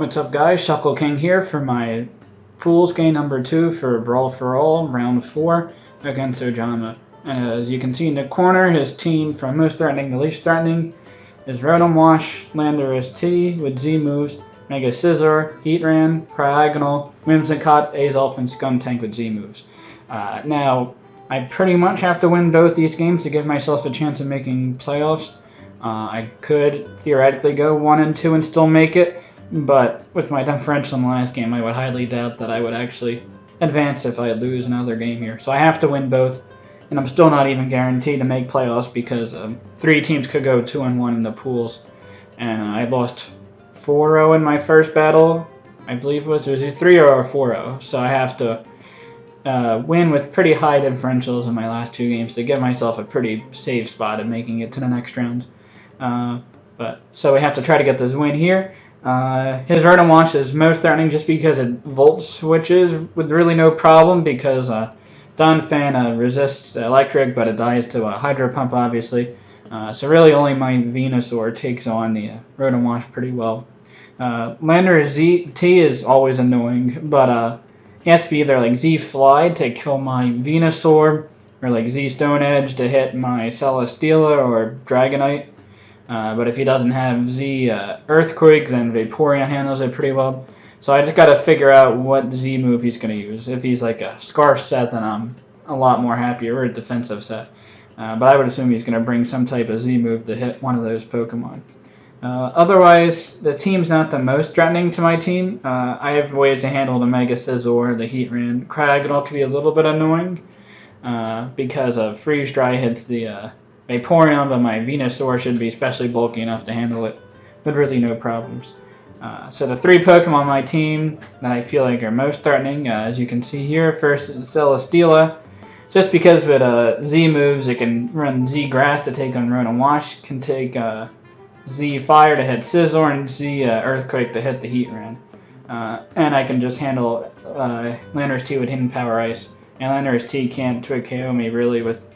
What's up, guys? Shuckle King here for my Pools game number 2 for Brawl for All, round 4 against Ojama. And as you can see in the corner, his team from most threatening to least threatening is Rotom Wash, Landorus T with Z moves, Mega Scizor, Heatran, Cryogonal, Whimsicott, Aegislash, and Skuntank with Z moves. Now, I pretty much have to win both these games to give myself a chance of making playoffs. I could theoretically go 1-2 and still make it, but with my differential in the last game, I would highly doubt that I would actually advance if I lose another game here. So I have to win both, and I'm still not even guaranteed to make playoffs because 3 teams could go 2-1 in the pools. And I lost 4-0 in my first battle, I believe it was either 3-0 or 4-0. So I have to win with pretty high differentials in my last 2 games to give myself a pretty safe spot of making it to the next round. So we have to try to get this win here. His Rotom Wash is most threatening just because it Volt switches with really no problem because Donphan resists electric, but it dies to a Hydro Pump, obviously. So really only my Venusaur takes on the Rotom Wash pretty well. Landorus T is always annoying, but he has to be either like Z Fly to kill my Venusaur, or like Z Stone Edge to hit my Celesteela or Dragonite. But if he doesn't have Z Earthquake, then Vaporeon handles it pretty well. So I just got to figure out what Z move he's going to use. If he's like a Scarf set, then I'm a lot more happier, or a defensive set. But I would assume he's going to bring some type of Z move to hit one of those Pokemon. Otherwise, the team's not the most threatening to my team. I have ways to handle the Mega Scizor, the Heatran. Cryogonal could be a little bit annoying because of Freeze Dry hits the Vaporeon, but my Venusaur should be especially bulky enough to handle it with really no problems. So the 3 Pokemon on my team that I feel like are most threatening, as you can see here, first is Celesteela. Just because with Z moves, it can run Z Grass to take on Rotom Wash, can take Z Fire to hit Scizor, and Z Earthquake to hit the Heatran. And I can just handle Landorus T with Hidden Power Ice, and Landorus T can't Twig KO me really with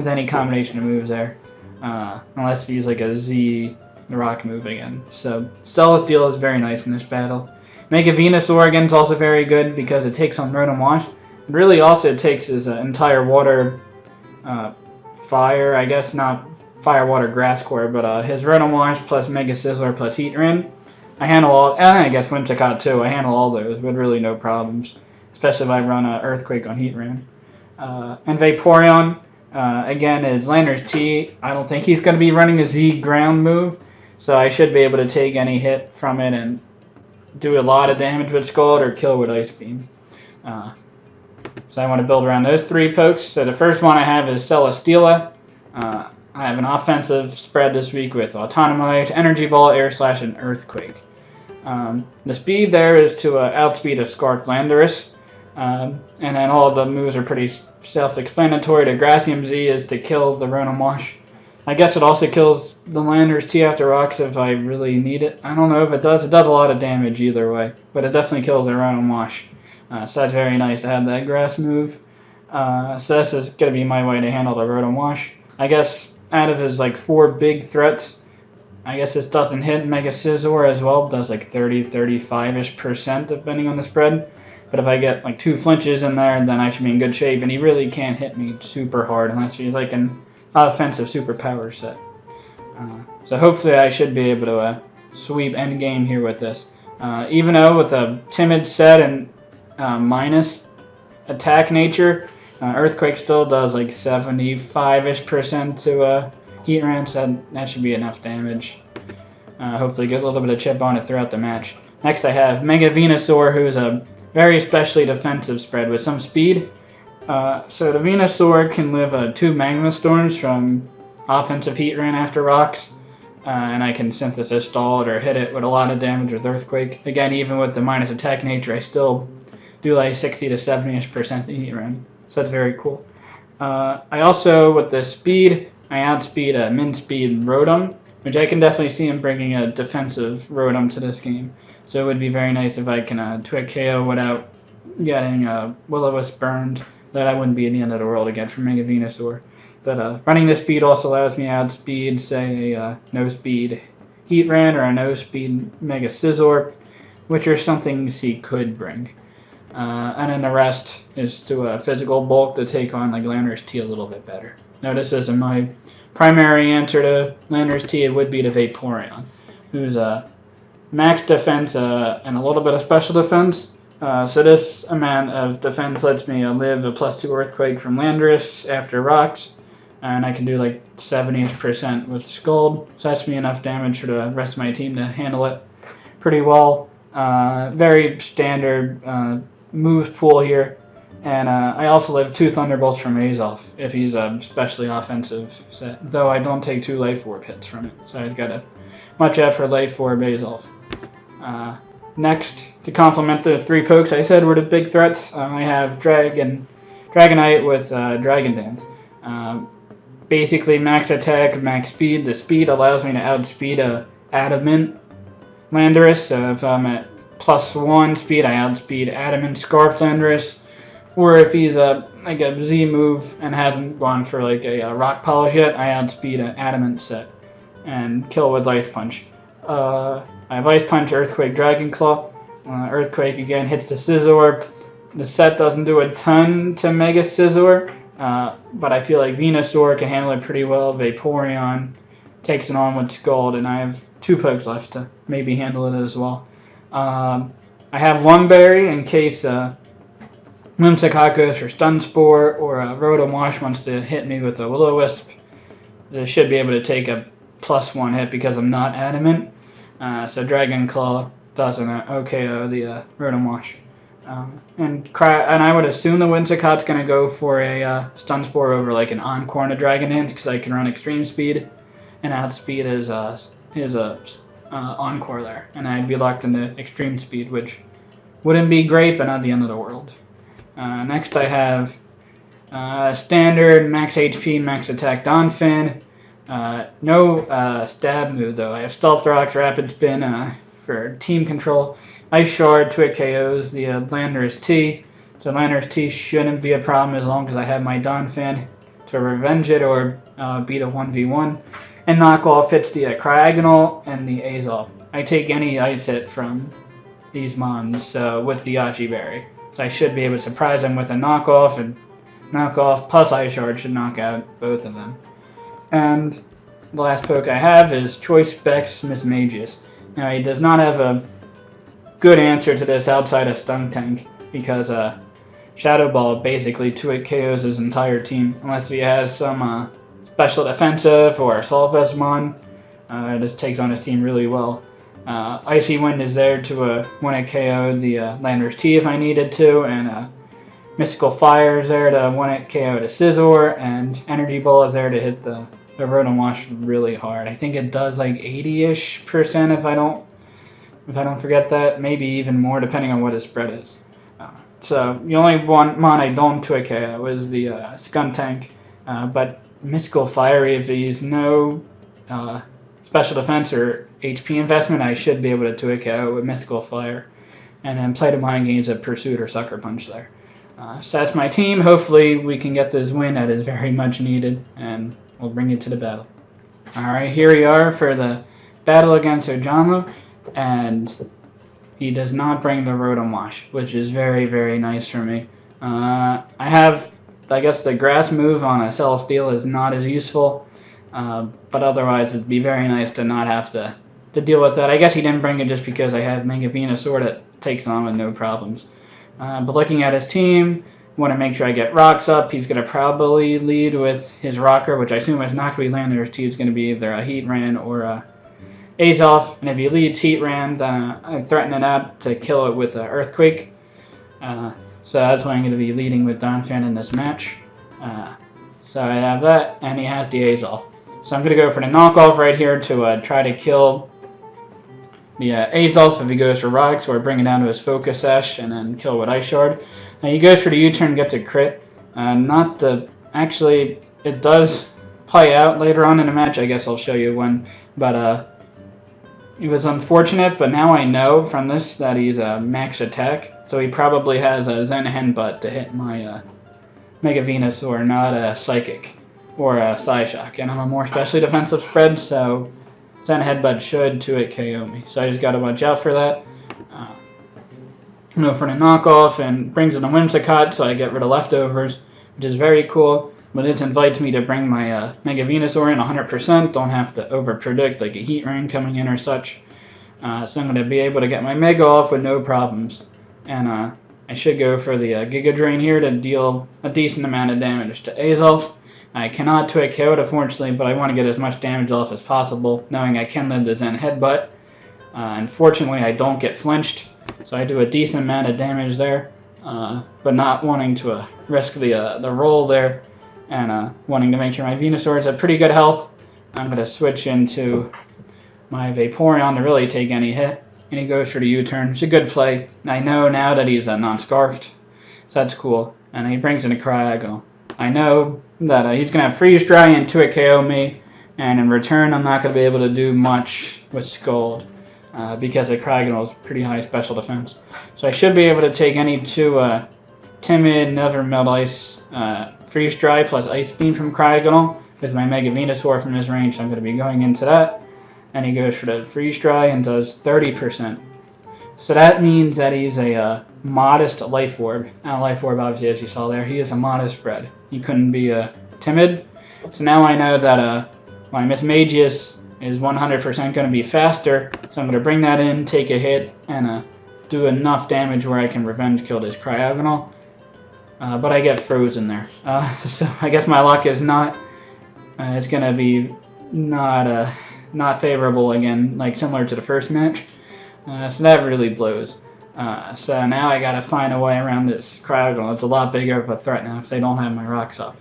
any combination of moves there, unless he uses like a Z Rock move again. So Celesteela is very nice in this battle. Mega Venusaur again is also very good because it takes on Rotom Wash. It really also takes his entire water fire, I guess not fire, water, grass core, but his Rotom Wash plus Mega Scizor plus Heatran. I handle all, and I guess Whimsicott too. I handle all those with really no problems, especially if I run Earthquake on Heatran. And Vaporeon. Again, is Landorus T. I don't think he's going to be running a Z ground move, so I should be able to take any hit from it and do a lot of damage with Scald or kill with Ice Beam. So I want to build around those 3 pokes. So the first one I have is Celesteela. I have an offensive spread this week with Autonomite, Energy Ball, Air Slash, and Earthquake. The speed there is to outspeed a Scarf Landorus. And then all of the moves are pretty self-explanatory. The Gracium Z is to kill the Rotom Wash. I guess it also kills the Landorus T after Rocks if I really need it. I don't know if it does. It does a lot of damage either way, but it definitely kills the Rotom Wash. So that's very nice to have that Grass move. So this is going to be my way to handle the Rotom Wash. I guess out of his like 4 big threats, I guess this doesn't hit Mega Scizor as well. It does like 30-35% depending on the spread. But if I get like 2 flinches in there, then I should be in good shape. And he really can't hit me super hard unless he's like an offensive superpower set. So hopefully I should be able to sweep endgame here with this. Even though with a timid set and minus attack nature, Earthquake still does like 75-ish% to Heatran, so that should be enough damage. Hopefully get a little bit of chip on it throughout the match. Next I have Mega Venusaur, who's a very especially defensive spread with some speed. So the Venusaur can live 2 Magma Storms from offensive Heatran after Rocks. And I can Synthesis stall it or hit it with a lot of damage with Earthquake. Again, even with the minus attack nature, I still do like 60-70-ish% to Heatran. So that's very cool. I also, with the speed, I outspeed a min speed Rotom, which I can definitely see him bringing a defensive Rotom to this game. So it would be very nice if I can Twig KO without getting Will-O-Wisp burned. That wouldn't be the end of the world again for Mega Venusaur. But running this speed also allows me to outspeed, say, a no-speed Heatran or a no-speed Mega Scizor. which are some things he could bring. And then the rest is to a physical bulk to take on like Landorus T a little bit better. Notice as in my primary answer to Landorus T, it would be to Vaporeon, who's max defense and a little bit of special defense. So this amount of defense lets me live a +2 Earthquake from Landorus after rocks, and I can do like 70% with Scald. So that's me enough damage for the rest of my team to handle it pretty well. Very standard moves pool here. And I also live 2 Thunderbolts from Aegislash if he's a especially offensive set, though I don't take 2 Life Orb hits from it. So he's got a much effort Life Orb Aegislash. Next, to complement the 3 pokes I said were the big threats, I have Dragonite with Dragon Dance. Basically max attack, max speed. The speed allows me to outspeed a Adamant Landorus, so if I'm at +1 speed, I outspeed Adamant Scarf Landorus. Or if he's like a Z move and hasn't gone for like a Rock Polish yet, I outspeed an Adamant set and kill with Ice Punch. I have Ice Punch, Earthquake, Dragon Claw. Earthquake again hits the Scizor. The set doesn't do a ton to Mega Scizor, but I feel like Venusaur can handle it pretty well. Vaporeon takes it on with Scald, and I have 2 pokes left to maybe handle it as well. I have Lunberry in case Whimsicott goes for Stun Spore or Rotom Wash wants to hit me with a Will-O-Wisp. I should be able to take a +1 hit because I'm not Adamant. So Dragon Claw doesn't OKO the Rotom Wash. And I would assume the Whimsicott's going to go for a Stun Spore over like an Encore and a Dragon Dance because I can run Extreme Speed and outspeed his Encore there. And I'd be locked into Extreme Speed, which wouldn't be great, but not the end of the world. Next I have standard max HP, max attack Donphan. No stab move though. I have Stealth Rocks, Rapid Spin for team control. Ice Shard, Twig KOs the Landorus T. So Landorus T shouldn't be a problem as long as I have my Donphan to revenge it or beat a 1v1. And knockoff hits the Cryogonal and the Aegislash. I take any ice hit from these mons with the Yachi Berry. So I should be able to surprise them with a knockoff, and knockoff plus Ice Shard should knock out both of them. And the last poke I have is Choice Specs Mismagius. Now he does not have a good answer to this outside of Stun Tank because Shadow Ball basically 2-hit KOs his entire team unless he has some special defensive or Assault Vest mon. This takes on his team really well. Icy Wind is there to 1-hit KO the Landorus T if I needed to, and Mystical Fire is there to 1-hit KO the Scizor, and Energy Ball is there to hit the Rotom Wash really hard. I think it does like 80-ish% if I don't forget that, maybe even more depending on what his spread is. So the only one mon I don't 2-hit KO is the Skuntank, but Mystical Fire, if he's no special defense or HP investment, I should be able to 2-hit KO with Mystical Fire, and then play to mind games of Pursuit or Sucker Punch there. So that's my team. Hopefully we can get this win that is very much needed, and we'll bring it to the battle. Alright, here we are for the battle against Ojama, and he does not bring the Rotom Wash, which is very, very nice for me. I guess the Grass move on a Celesteal is not as useful, but otherwise it'd be very nice to not have to deal with that. I guess he didn't bring it just because I have Mega Venusaur that takes on with no problems. But looking at his team, want to make sure I get rocks up. He's going to probably lead with his Rocker, which I assume is not going to be Landorus T. It's going to be either a Heatran or a Aegislash. And if he leads Heatran, then I'm threatening that to kill it with an Earthquake. So that's why I'm going to be leading with Donphan in this match. So I have that, and he has the Aegislash. So I'm going to go for the knockoff right here to try to kill the Aegislash if he goes for rocks, or bring it down to his Focus Sash and then kill with Ice Shard. Now he goes for the U-turn, gets a crit. Actually, it does play out later on in the match. I guess I'll show you when. But it was unfortunate, but now I know from this that he's a max attack. So he probably has a Zen Headbutt to hit my Mega Venusaur, not a Psychic or a Psyshock. And I'm a more specially defensive spread, so Zen Headbutt should 2-hit KO me. So I just got to watch out for that. go for the knockoff and brings in a Whimsicott, so I get rid of leftovers, which is very cool. But it invites me to bring my Mega Venusaur in 100%, don't have to over-predict like a Heat Rain coming in or such. So I'm going to be able to get my Mega off with no problems. And I should go for the Giga Drain here to deal a decent amount of damage to Aegislash. I cannot Twig KO it, unfortunately, but I want to get as much damage off as possible, knowing I can live the Zen Headbutt. Unfortunately, I don't get flinched, so I do a decent amount of damage there, but not wanting to risk the roll there, and wanting to make sure my Venusaur is at pretty good health. I'm going to switch into my Vaporeon to really take any hit, and he goes for the U-turn. It's a good play. I know now that he's non-scarfed, so that's cool, and he brings in a Cryogonal. I know that he's going to have Freeze Dry and 2-hit KO me, and in return I'm not going to be able to do much with Scald, because the Cryogonal is pretty high special defense. So I should be able to take any two Timid, Never Melt Ice, Freeze Dry plus Ice Beam from Cryogonal with my Mega Venusaur from his range, so I'm going to be going into that. And he goes for the Freeze Dry and does 30%. So that means that he's a modest Life Orb. And Life Orb, obviously, as you saw there, he is a modest bred. He couldn't be timid. So now I know that my Mismagius is 100% going to be faster. So I'm going to bring that in, take a hit, and do enough damage where I can revenge kill this Cryogonal. But I get frozen there. So I guess my luck is not... it's going to be not favorable again, like similar to the first match. So that really blows. So now I gotta find a way around this Cryogonal. It's a lot bigger of a threat now because I don't have my rocks up.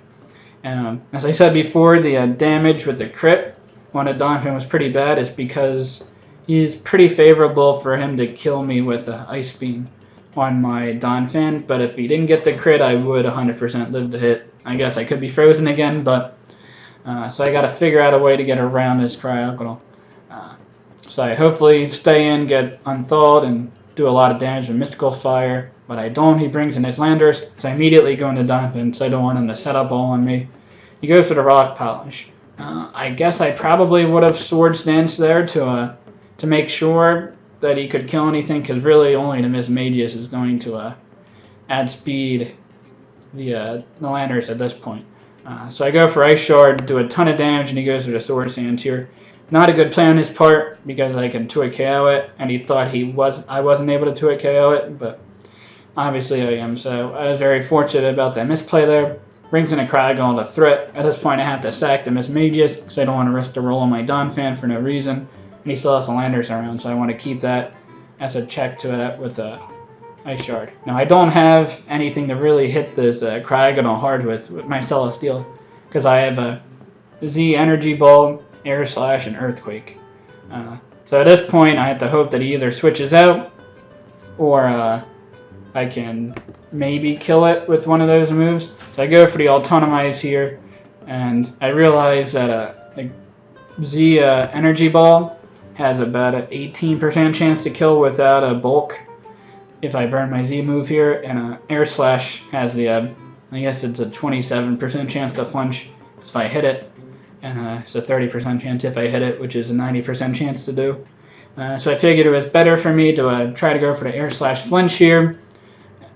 And as I said before, the damage with the crit when a Donphan was pretty bad is because he's pretty favorable for him to kill me with an Ice Beam on my Donphan. But if he didn't get the crit, I would 100% live the hit. I guess I could be frozen again, but so I got to figure out a way to get around this Cryogonal. So I hopefully stay in, get unthawed, and do a lot of damage with Mystical Fire. But I don't. He brings in his Landers, so I immediately go into Donphan, so I don't want him to set up all on me. He goes for the Rock Polish. I guess I probably would have Swords Dance there to make sure that he could kill anything, because really only the Mismagius is going to add speed the Landers at this point. So I go for Ice Shard, do a ton of damage, and he goes for the Sword Sands here. Not a good play on his part, because I can 2-hit KO it, and he thought I wasn't able to 2-hit KO it, but obviously I am. So I was very fortunate about that misplay there. Brings in a Cryogonal to threat. At this point I have to sack the Mismagius, because I don't want to risk the roll on my Donphan for no reason. And he still has the Landers around, so I want to keep that as a check to it with Ice Shard. Now I don't have anything to really hit this Cryogonal hard with my Celesteal, because I have a Z Energy Ball, Aegislash, and Earthquake. So at this point I have to hope that he either switches out, or I can maybe kill it with one of those moves. So I go for the Autonomize here, and I realize that the Z Energy Ball has about an 18% chance to kill without a bulk if I burn my Z move here, and Aegislash has the, I guess it's a 27% chance to flinch if I hit it, and it's a 30% chance if I hit it, which is a 90% chance to do. So I figured it was better for me to try to go for the Aegislash flinch here,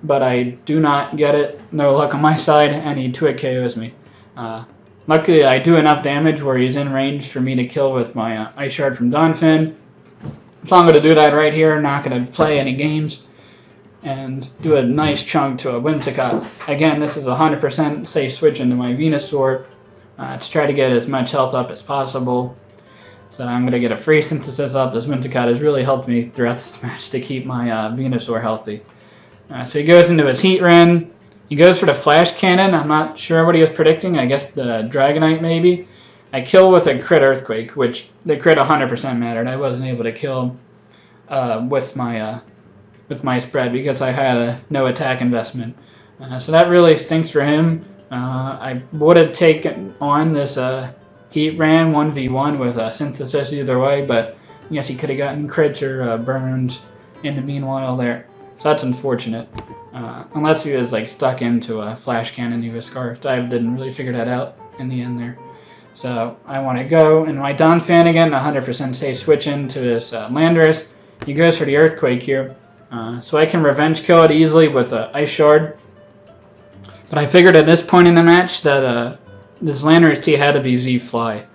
but I do not get it. No luck on my side, and he 2-hit KOs me. Luckily, I do enough damage where he's in range for me to kill with my Ice Shard from Donphan. So I'm going to do that right here, not going to play any games, and do a nice chunk to a Whimsicott. Again, this is 100% safe switch into my Venusaur to try to get as much health up as possible. So I'm going to get a free Synthesis up. This Whimsicott has really helped me throughout this match to keep my Venusaur healthy. So he goes into his Heat Ren. He goes for the Flash Cannon. I'm not sure what he was predicting. I guess the Dragonite maybe. I kill with a crit Earthquake, which the crit 100% mattered. I wasn't able to kill with my spread because I had no attack investment. So that really stinks for him. I would have taken on this Heat Ran 1v1 with a Synthesis either way, but I guess he could have gotten crits or burned in the meanwhile there. So that's unfortunate. Unless he was like stuck into a Flash Cannon he was scarfed. I didn't really figure that out in the end there. So I want to go, and my Donphan again, 100% safe switch into his Landorus. He goes for the Earthquake here. So I can revenge kill it easily with an Ice Shard. But I figured at this point in the match that this Lanner's T had to be Z Fly.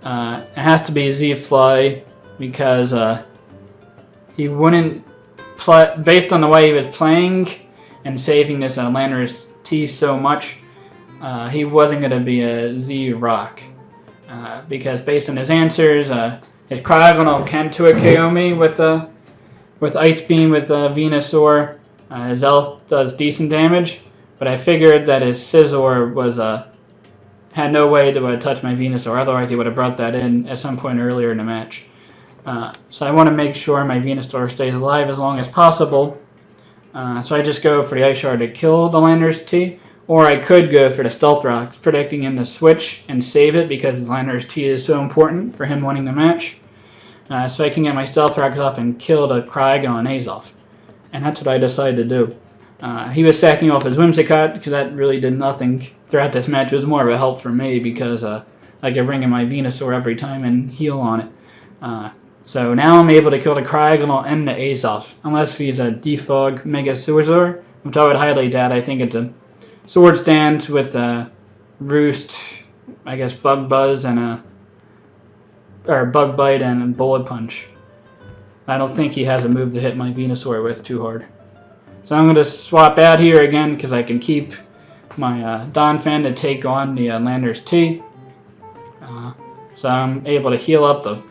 It has to be Z Fly because he wouldn't play, based on the way he was playing and saving this Lanner's T so much, he wasn't going to be a Z Rock. Because based on his answers, his Cryogonal can 2-hit KO me with Ice Beam with Venusaur. His Elf does decent damage, but I figured that his Scizor was had no way to touch my Venusaur, otherwise he would have brought that in at some point earlier in the match. So I want to make sure my Venusaur stays alive as long as possible. So I just go for the Ice Shard to kill the Lanner's T, or I could go for the Stealth Rocks, predicting him to switch and save it because his Lanner's T is so important for him winning the match. So I can get my Stealth Rocks up and kill the Cryogonal and Aegislash. And that's what I decided to do. He was sacking off his Whimsicott because that really did nothing throughout this match. It was more of a help for me because I could ring in my Venusaur every time and heal on it. So now I'm able to kill the Cryogonal and the Aegislash, unless he's a Defog Mega Scizor, which I would highly doubt. I think it's a Swords Dance with Roost, I guess Bug Buzz and or Bug Bite and Bullet Punch. I don't think he has a move to hit my Venusaur with too hard. So I'm going to swap out here again because I can keep my Donphan to take on the Lanner's T. So I'm able to heal up the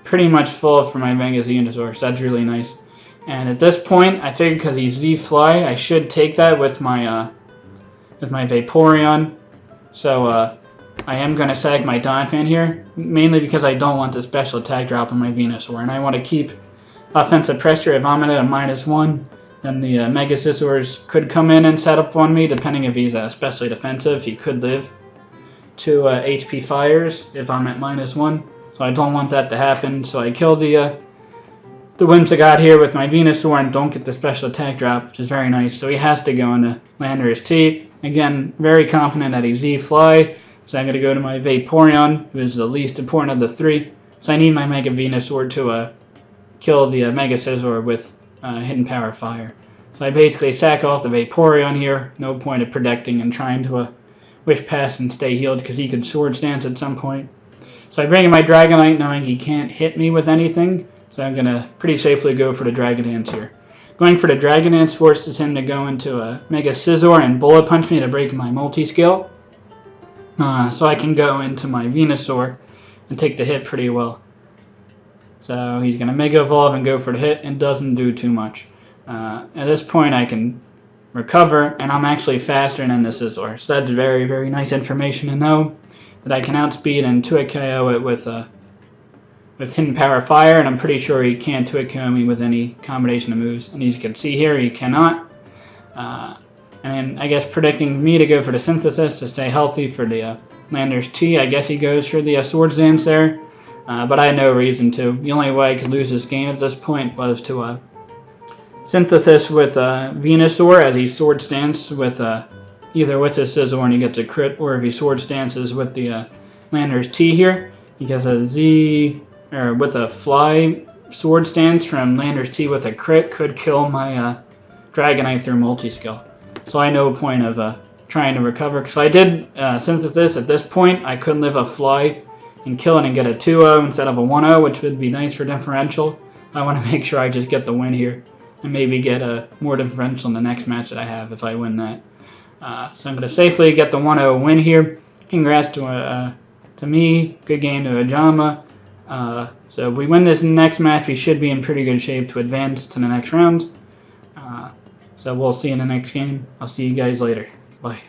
pretty much full for my Mega Venusaur, so that's really nice. And at this point, I figured because he's Z-Fly, I should take that with my Vaporeon. So I am going to sack my Donphan here, mainly because I don't want the special attack drop on my Venusaur, and I want to keep offensive pressure. If I'm at a -1, then the Mega Scizors could come in and set up on me, depending if he's especially defensive. He could live 2 HP fires if I'm at -1, so I don't want that to happen. So I kill the Whimsicott here with my Venusaur and don't get the special attack drop, which is very nice. So he has to go into Lanner's T. Again, very confident that he's Z-Fly, so I'm going to go to my Vaporeon, who is the least important of the 3. So I need my Mega Venusaur to kill the Mega Scizor with Hidden Power Fire. So I basically sack off the Vaporeon here. No point of protecting and trying to Wish Pass and stay healed because he could Swords Dance at some point. So I bring in my Dragonite knowing he can't hit me with anything. So I'm going to pretty safely go for the Dragon Dance here. Going for the Dragon Dance forces him to go into a Mega Scizor and Bullet Punch me to break my multi-scale. So I can go into my Venusaur and take the hit pretty well. So he's going to Mega Evolve and go for the hit and doesn't do too much. At this point I can recover and I'm actually faster than the Scizor. So that's very, very nice information to know, that I can outspeed and 2-hit KO it with Hidden Power Fire, and I'm pretty sure he can't 2-hit KO me with any combination of moves. And as you can see here, he cannot. And I guess predicting me to go for the Synthesis to stay healthy for the Lanner's T, I guess he goes for the Swords Dance there. But I had no reason to. The only way I could lose this game at this point was to Synthesis with Venusaur as he Swords Dance with either with his Scizor and he gets a crit, or if he Swords Dances with the Lanner's T here, he gets a Z, or with a Fly Swords Dance from Lanner's T with a crit, could kill my Dragonite through multi-skill. So I know a point of trying to recover. Because if I did Synthesis at this point, I could live a Fly and kill it and get a 2-0 instead of a 1-0, which would be nice for differential. I want to make sure I just get the win here and maybe get a more differential in the next match that I have if I win that. So I'm going to safely get the 1-0 win here. Congrats to me. Good game to Ajama. So if we win this next match, we should be in pretty good shape to advance to the next round. So we'll see you in the next game. I'll see you guys later. Bye.